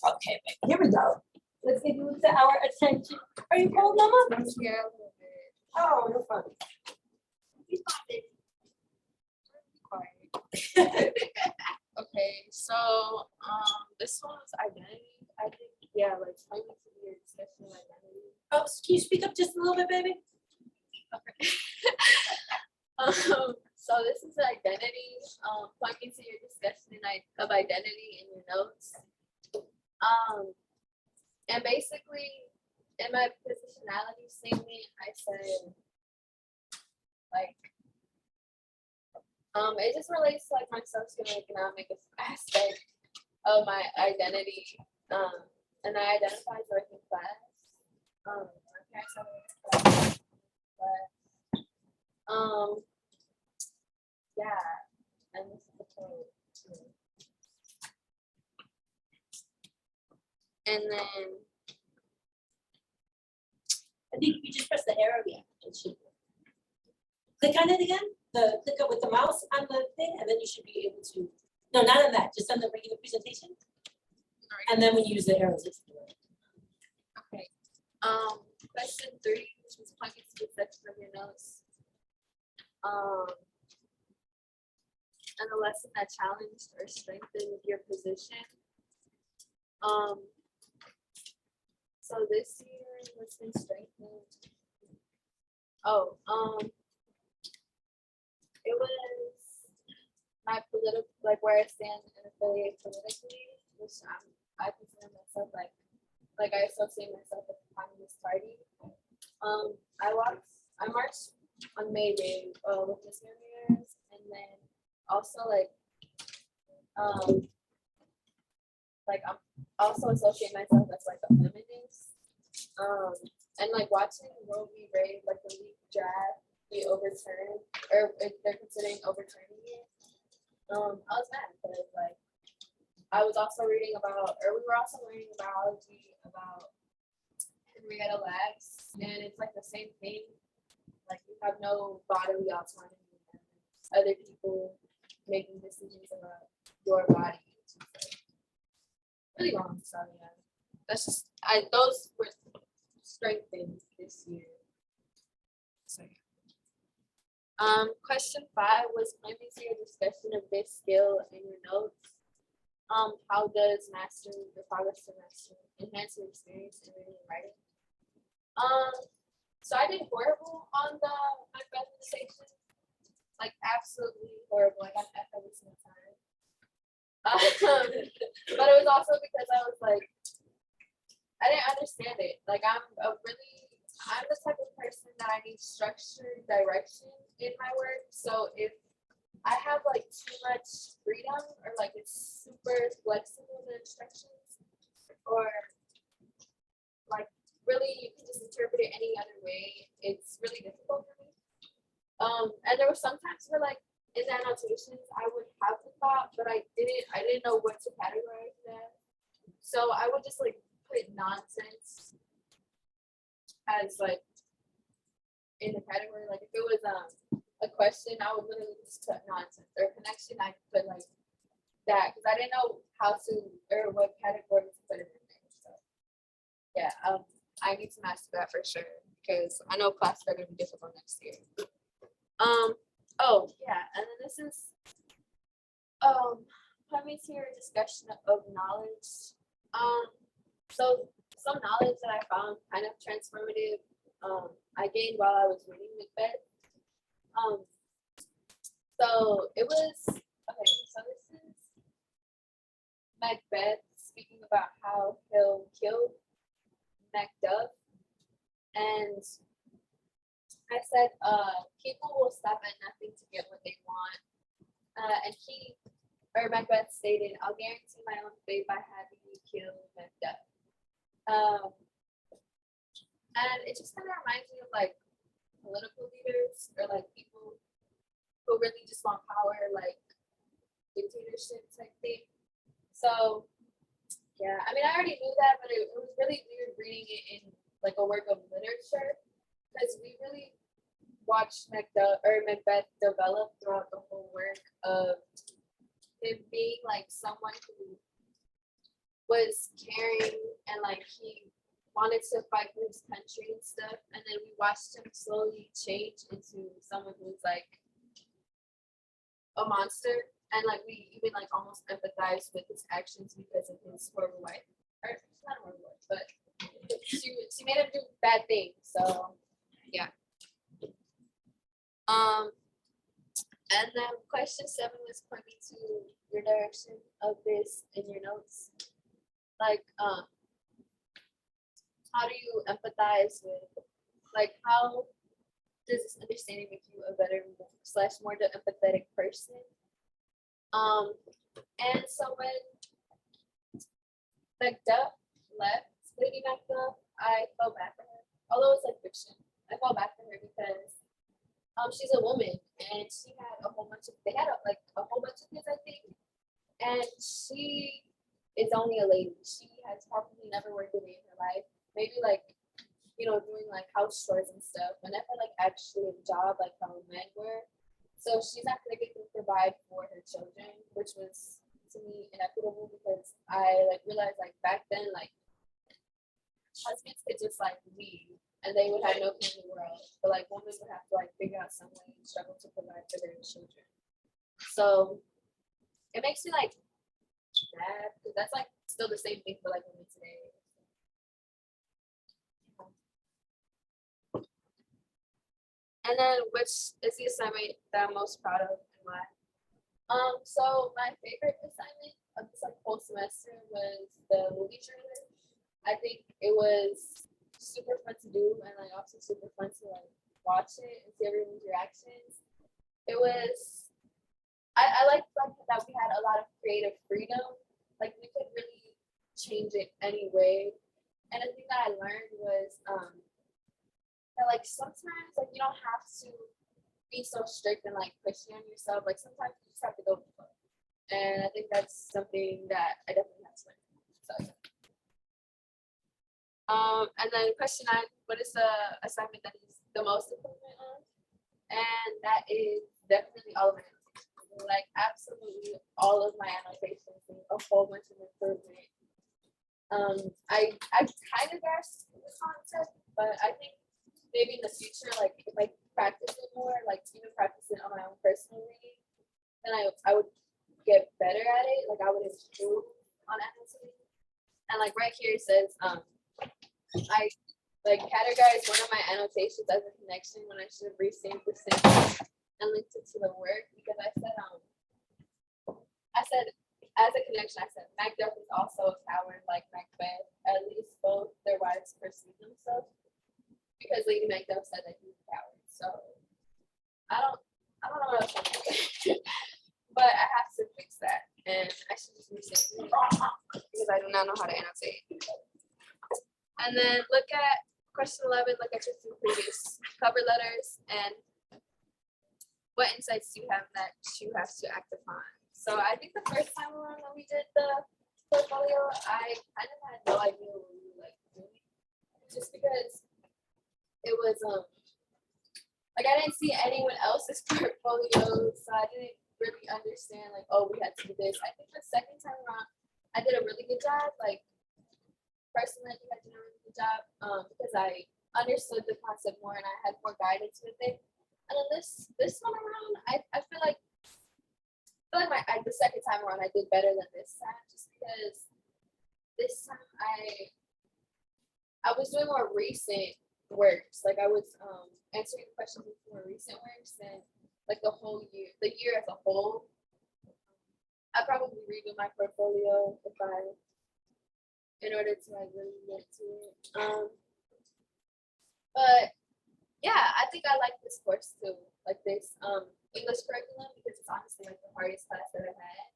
Okay, here we go. Let's give Dulce our attention. Are you cold, Mama? Yeah, a little bit. Oh, no fun. Be quiet. Okay, so this one's identity. I think like trying to be a discussion of identity. Oh, can you speak up just a little bit, baby? Okay. So this is identity. Pointing to your discussion of identity in your notes. And basically, in my positionality statement, I said, like, it just relates to like my socioeconomic aspect of my identity. And I identify as working class. My parents are working class. Yeah, and this is the code too. And then I think you just press the arrow, yeah. It should. Click on it again. Click up with the mouse on the thing, and then you should be able to. No, not on that. Just on the regular presentation. And then when you use the arrows, it's okay. Question 3, which was pointing to the section of your notes. And a lesson that challenged or strengthened your position. So this year, what's been strengthened? It was my political, like where I stand and affiliate politically, which I consider myself like I associate myself with the Communist Party. I marched on May Day with Miss Ramirez, and then also I'm also associate myself as like a feminist. And like watching Roe v. Wade, like the leak draft be overturned, or if they're considering overturning it. I was mad because like I was also reading about, or we were also learning biology about Henrietta Lacks, and it's like the same thing. Like you have no bodily autonomy. Other people making decisions about your body. Which is like really wrong. So yeah, that's just those were strengthened this year. So yeah. Question 5 was pointing to your discussion of this skill in your notes. How does mastering the progress to mastering enhance your experience in reading and writing? So I did horrible on my presentation, like absolutely horrible. I got an F every single time. But it was also because I was like, I didn't understand it. Like I'm the type of person that I need structured direction in my work. So if I have like too much freedom or like it's super flexible, the instructions, or like really you can just interpret it any other way, it's really difficult for me. And there were some times where like in the annotations I would have the thought, but I didn't know what to categorize that. So I would just like put nonsense as like in the category. Like if it was a question, I would literally just put nonsense, or connection, I could put like that because I didn't know how to or what category to put it in there. So yeah, I need to master that for sure because I know classes are gonna be difficult next year. Oh yeah, and then this is coming to your discussion of knowledge. So some knowledge that I found kind of transformative, I gained while I was reading Macbeth. So it was okay. So this is Macbeth speaking about how he'll kill Macduff, and I said, people will stop at nothing to get what they want. And Macbeth stated, I'll guarantee my own fate by having you kill Macduff. And it just kind of reminds me of like political leaders or like people who really just want power, like dictatorship type thing. So yeah, I mean, I already knew that, but it was really weird reading it in like a work of literature because we really watched Macbeth develop throughout the whole work of him being like someone who was caring and like he wanted to fight for his country and stuff. And then we watched him slowly change into someone who's like a monster. And like we even like almost empathize with his actions because of his horrible wife. Or not horrible wife, but she made him do bad things. So yeah. And then question 7 was pointing to your direction of this in your notes. Like, how do you empathize with, like, how does this understanding make you a better / more empathetic person? And so when Macduff left, Lady Macduff, I felt bad for her. Although it's like fiction, I felt bad for her because she's a woman and she had a whole bunch of kids, I think. And she is only a lady. She has probably never worked a day in her life. Maybe like, doing like house chores and stuff, but never like actually a job like how men were. So she's not gonna get to provide for her children, which was to me inequitable because I like realized like back then like husbands could just like leave and they would have no care in the world. But like women would have to like figure out some way and struggle to provide for their children. So it makes me like mad because that's like still the same thing for like women today. And then which is the assignment that I'm most proud of and why? So my favorite assignment of this like whole semester was the movie trailer. I think it was super fun to do and like also super fun to like watch it and see everyone's reactions. It was I liked like that we had a lot of creative freedom. Like we could really change it anyway. And the thing that I learned was that like sometimes like you don't have to be so strict and like pushing on yourself. Like sometimes you just have to go with the flow. And I think that's something that I definitely have to learn. So yeah. And then question 9, what is the assignment that is the most improvement on? And that is definitely all of my annotations. Like absolutely all of my annotations need a whole bunch of improvement. I kind of grasp the concept, but I think maybe in the future, like if I practice it more, like even practice it on my own personal reading, then I would get better at it. Like I would improve on annotating. And like right here it says, I like categorized one of my annotations as a connection when I should have restated the sentence and linked it to the work because I said as a connection, I said Macduff is also a coward like Macbeth. At least both their wives perceive themselves. Because Lady Macduff said that he was a coward. So I don't know what else I'm doing. But I have to fix that. And I should just restate it because I do not know how to annotate. And then look at question 11, look at your 2 previous cover letters and what insights do you have that you have to act upon. So I think the first time around when we did the portfolio, I kind of had no idea what we were like doing. Just because it was like I didn't see anyone else's portfolio, so I didn't really understand like, oh, we had to do this. I think the second time around I did a really good job. Like personally, I think I did a really good job because I understood the concept more and I had more guidance with it. And then this one around, I feel like the second time around I did better than this time, just because this time I was doing more recent works. Like I was answering questions with more recent works and like the year as a whole. I probably redo my portfolio in order to like really get to it. But yeah, I think I like this course too, like this English curriculum, because it's honestly like the hardest class that I've had.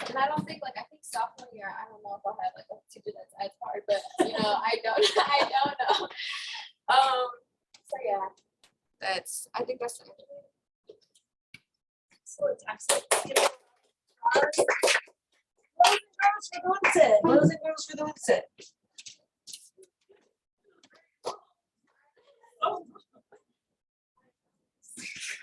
And I don't think I think sophomore year, I don't know if I'll have like a teacher that's as hard, but I don't know. So yeah, I think that's what I'm doing. Excellent. Boys and girls for Dulce.